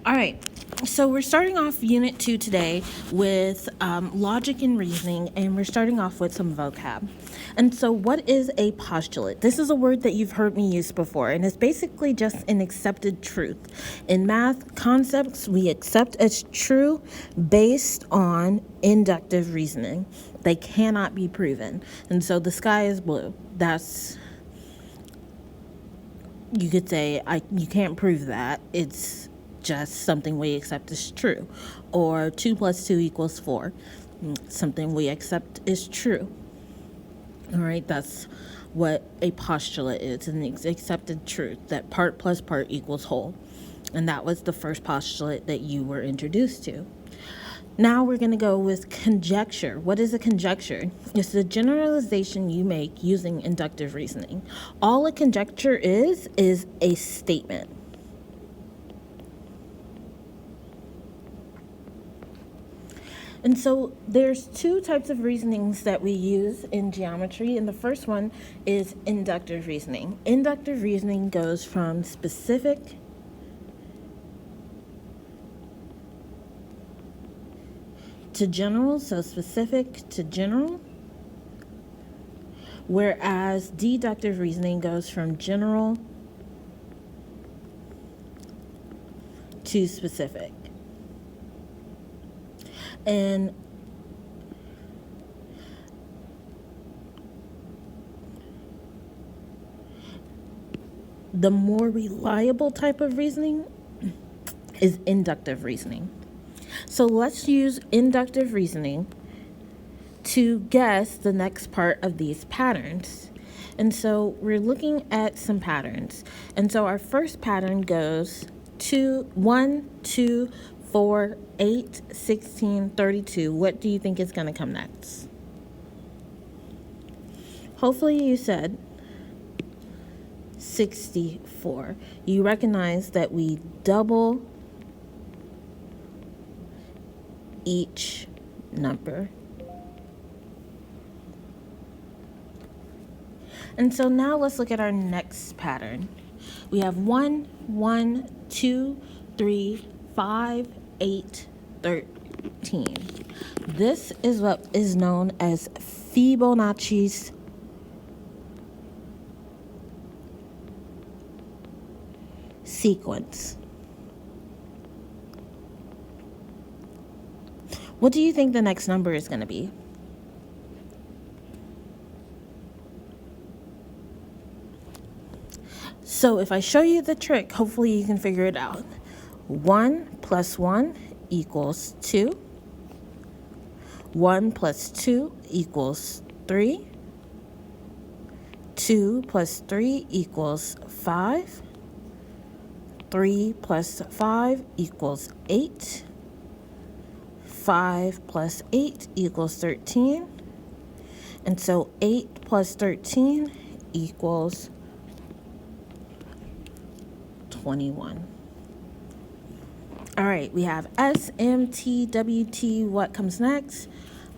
All right, so we're starting off Unit 2 today with logic and reasoning, and we're starting off with some vocab. And so what is a postulate? This is a word that you've heard me use before, and it's basically just an accepted truth. In math concepts, we accept as true based on inductive reasoning. They cannot be proven. And so the sky is blue. That's, you could say, you can't prove that. It's just something we accept as true. Or 2 plus 2 equals 4. Something we accept is true. All right, that's what a postulate is, an accepted truth, that part plus part equals whole. And that was the first postulate that you were introduced to. Now we're going to go with conjecture. What is a conjecture? It's the generalization you make using inductive reasoning. All a conjecture is a statement. And so there's two types of reasonings that we use in geometry, and the first one is inductive reasoning. Inductive reasoning goes from specific to general, so specific to general, whereas deductive reasoning goes from general to specific. And the more reliable type of reasoning is inductive reasoning. So let's use inductive reasoning to guess the next part of these patterns. And so we're looking at some patterns. And so our first pattern goes 1, 2, 4, 8, 16, 32. What do you think is going to come next? Hopefully you said 64. You recognize that we double each number. And so now let's look at our next pattern. We have 1, 1, 2, 3, 5, 8, 13. This is what is known as Fibonacci's sequence. What do you think the next number is going to be? So if I show you the trick, hopefully you can figure it out. 1 plus 1 equals 2. 1 plus 2 equals 3. 2 plus 3 equals 5. 3 plus 5 equals 8. 5 plus 8 equals 13. And so 8 plus 13 equals 21. All right, we have S, M, T, W, T. What comes next?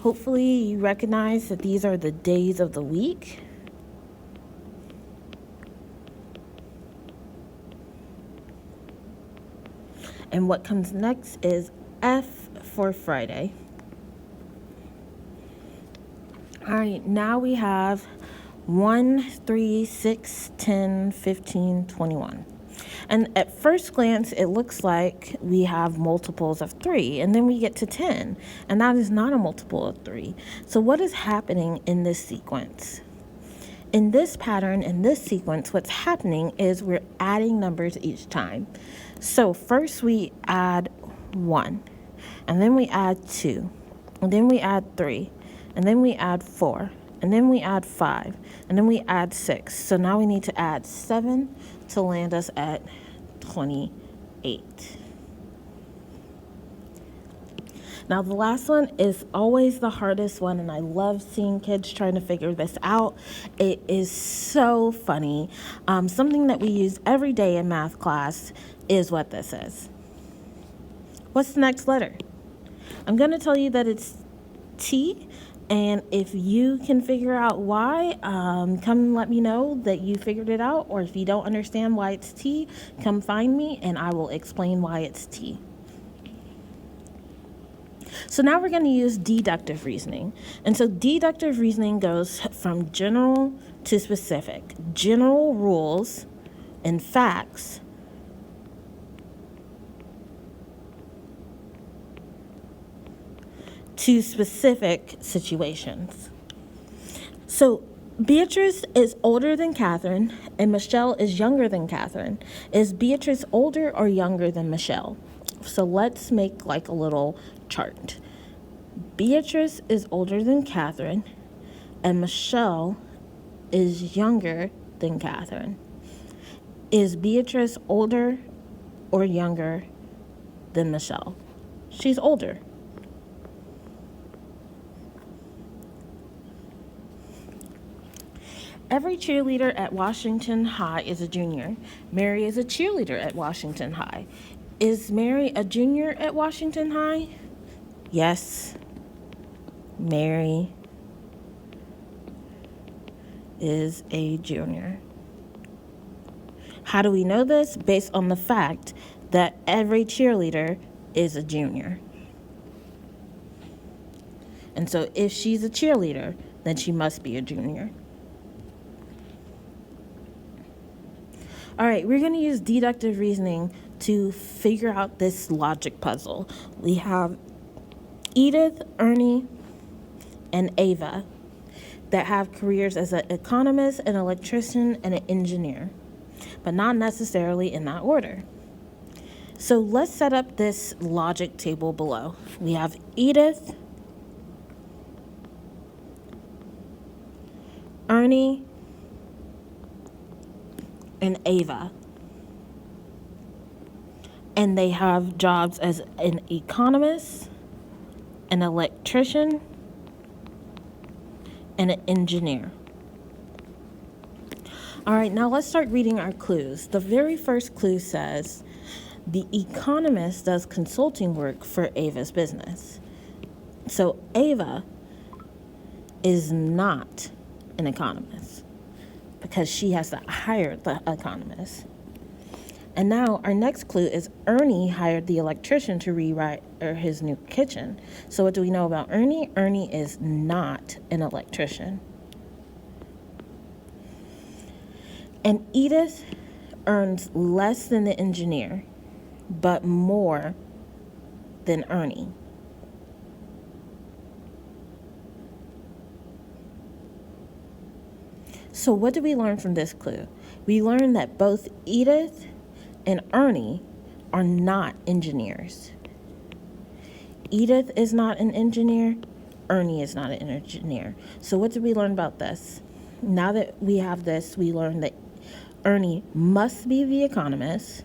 Hopefully you recognize that these are the days of the week. And what comes next is F for Friday. All right, now we have 1, 3, 6, 10, 15, 21. And at first glance, it looks like we have multiples of 3, and then we get to 10, and that is not a multiple of 3. So what is happening in this sequence? In this pattern, in this sequence, what's happening is we're adding numbers each time. So first we add 1, and then we add 2, and then we add 3, and then we add 4, and then we add 5, and then we add 6. So now we need to add 7 to land us at 28. Now the last one is always the hardest one, and I love seeing kids trying to figure this out. It is so funny. Something that we use every day in math class is what this is. What's the next letter? I'm going to tell you that it's T, And if you can figure out why, come and let me know that you figured it out. Or if you don't understand why it's T, come find me and I will explain why it's T. So now we're going to use deductive reasoning. And so deductive reasoning goes from general to specific. General rules and facts to specific situations. So Beatrice is older than Catherine and Michelle is younger than Catherine. Is Beatrice older or younger than Michelle? So let's make like a little chart. Beatrice is older than Catherine and Michelle is younger than Catherine. Is Beatrice older or younger than Michelle? She's older. Every cheerleader at Washington High is a junior. Mary is a cheerleader at Washington High. Is Mary a junior at Washington High? Yes, Mary is a junior. How do we know this? Based on the fact that every cheerleader is a junior. And so if she's a cheerleader, then she must be a junior. All right, we're going to use deductive reasoning to figure out this logic puzzle. We have Edith, Ernie, and Ava that have careers as an economist, an electrician, and an engineer, but not necessarily in that order. So let's set up this logic table below. We have Edith, Ernie, and Ava. And they have jobs as an economist, an electrician, and an engineer. All right, now let's start reading our clues. The very first clue says, the economist does consulting work for Ava's business. So Ava is not an economist because she has to hire the economist. And now our next clue is Ernie hired the electrician to rewrite his new kitchen. So what do we know about Ernie? Ernie is not an electrician. And Edith earns less than the engineer, but more than Ernie. So what did we learn from this clue? We learned that both Edith and Ernie are not engineers. Edith is not an engineer. Ernie is not an engineer. So what did we learn about this? Now that we have this, we learned that Ernie must be the economist,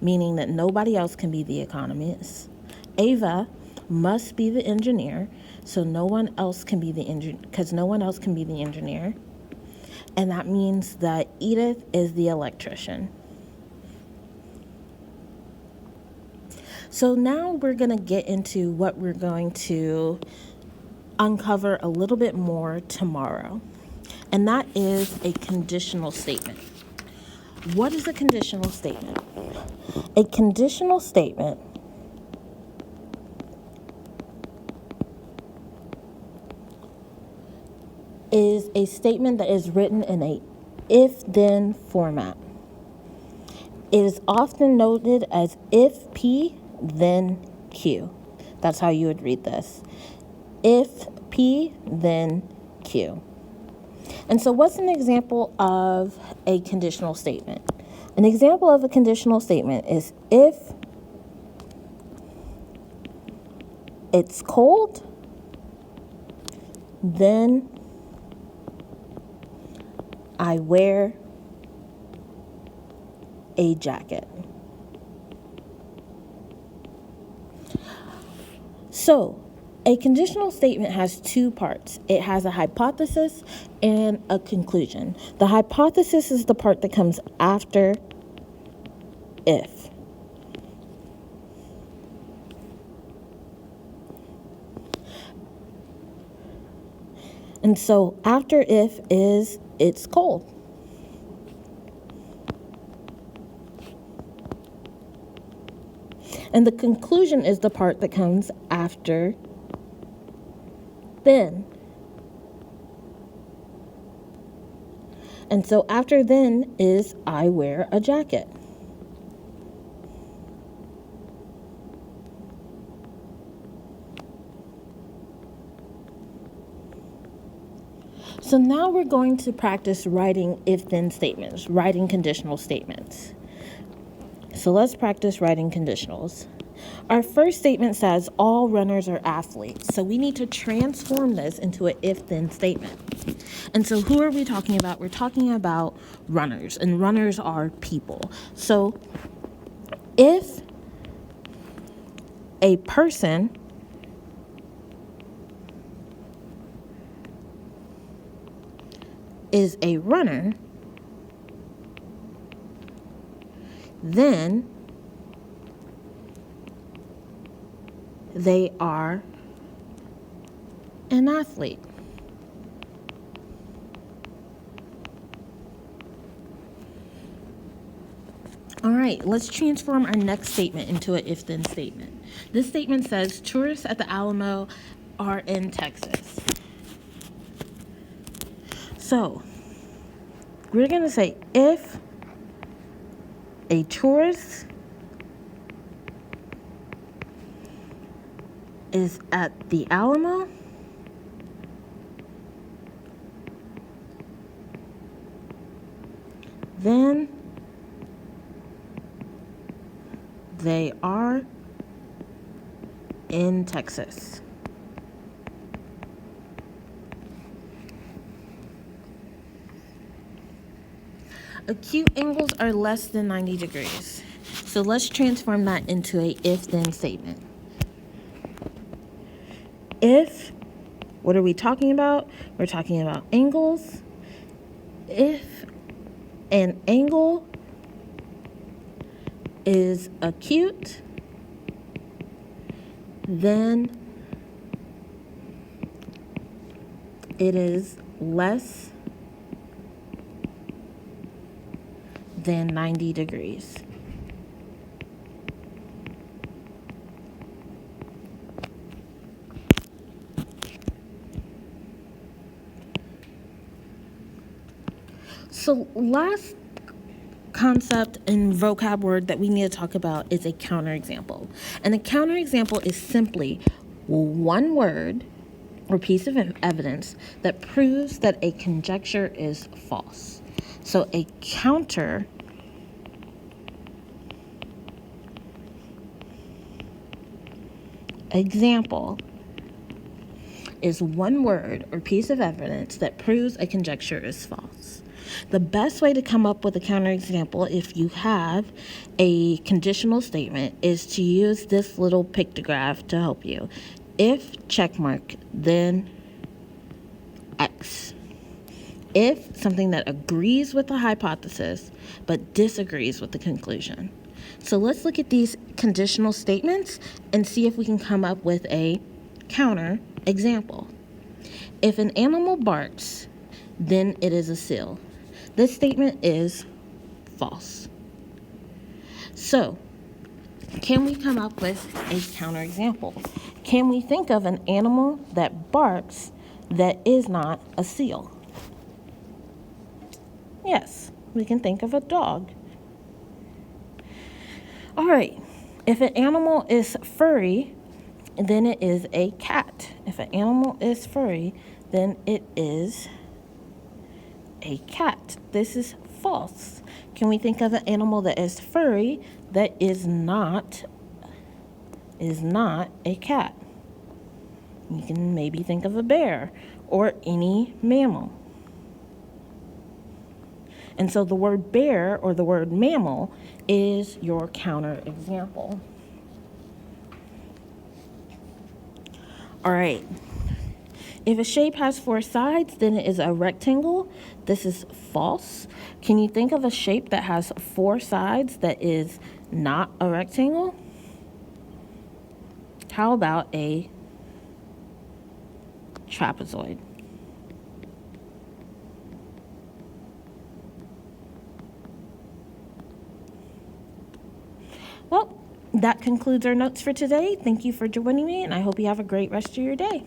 meaning that nobody else can be the economist. Ava must be the engineer, so no one else can be the engineer, because no one else can be the engineer. And that means that Edith is the electrician. So now we're going to get into what we're going to uncover a little bit more tomorrow. And that is a conditional statement. What is a conditional statement? A conditional statement is a statement that is written in a if-then format. It is often noted as if P, then Q. That's how you would read this. If P, then Q. And so what's an example of a conditional statement? An example of a conditional statement is if it's cold, then I wear a jacket. So, a conditional statement has two parts. It has a hypothesis and a conclusion. The hypothesis is the part that comes after if. And so after if is it's cold. And the conclusion is the part that comes after then. And so after then is I wear a jacket. So now we're going to practice writing if-then statements, writing conditional statements. So let's practice writing conditionals. Our first statement says all runners are athletes. So we need to transform this into an if-then statement. And so who are we talking about? We're talking about runners, and runners are people. So if a person is a runner, then they are an athlete. All right, let's transform our next statement into an if-then statement. This statement says tourists at the Alamo are in Texas. So we're going to say if a tourist is at the Alamo, then they are in Texas. Acute angles are less than 90 degrees. So let's transform that into a if-then statement. If, what are we talking about? We're talking about angles. If an angle is acute, then it is less than 90 degrees. So last concept and vocab word that we need to talk about is a counterexample. And a counterexample is simply one word or piece of evidence that proves that a conjecture is false. So a counter example is one word or piece of evidence that proves a conjecture is false. The best way to come up with a counterexample, if you have a conditional statement, is to use this little pictograph to help you. If checkmark, then X. If something that agrees with the hypothesis but disagrees with the conclusion. So let's look at these conditional statements and see if we can come up with a counter example. If an animal barks, then it is a seal. This statement is false. So, can we come up with a counterexample? Can we think of an animal that barks that is not a seal? Yes, we can think of a dog. All right, if an animal is furry, then it is a cat. If an animal is furry, then it is a cat. This is false. Can we think of an animal that is furry that is not a cat? You can maybe think of a bear or any mammal. And so the word bear or the word mammal is your counterexample. All right. If a shape has four sides, then it is a rectangle. This is false. Can you think of a shape that has four sides that is not a rectangle? How about a trapezoid? That concludes our notes for today. Thank you for joining me, and I hope you have a great rest of your day.